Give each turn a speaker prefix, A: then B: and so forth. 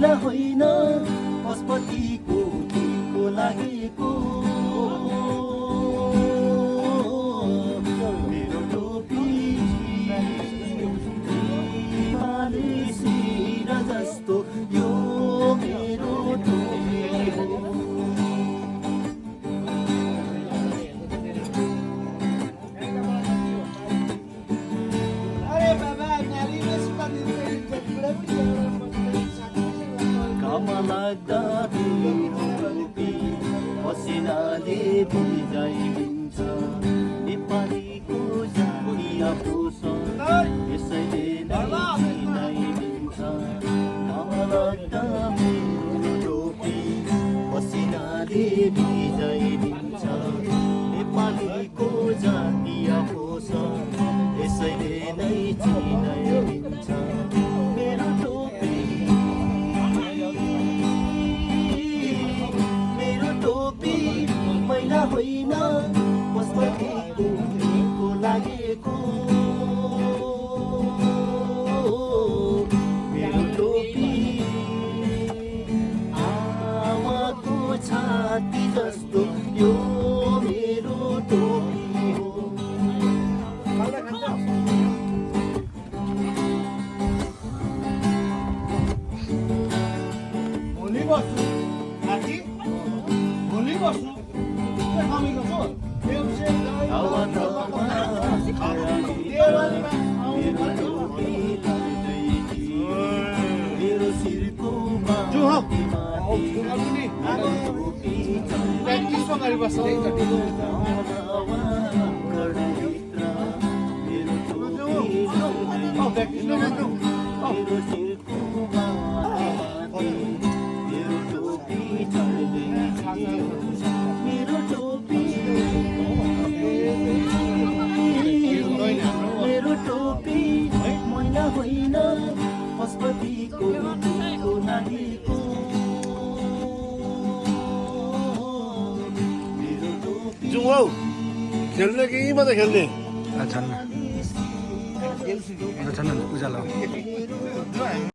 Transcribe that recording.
A: मैला होइन पशुपतिको टिको लागेको मेरो टोपी शिर जस्तो यो मेरो टोपी हो। घाम लाग्दा मेरो टोपी पसिनाले भिजाइदिन्छ नेपालीको जातीय पोषण यसैले नै चिनाइदिन्छ। घाम लाग्दा मेरो टोपी पसिनाले भिजाइदिन्छ नेपालीको जातीय पोषण यसैले नै चिनाइदिन्छ। मेरो टोपी मैला होइन पशुपतिको टिको लागेको मेरो टोपी आमाको छाती जस्तो यो मेरो टोपी हो।
B: भोलि बस्छु आजी भोलि बस्छु
A: मेरो शिरको मेरो टोपी मैला होइन पशुपतिको टिको लागेको मेरो टोपी।
B: जाउँ हौ खेल्ने कि मात्रै खेल्ने
C: छन् उजाला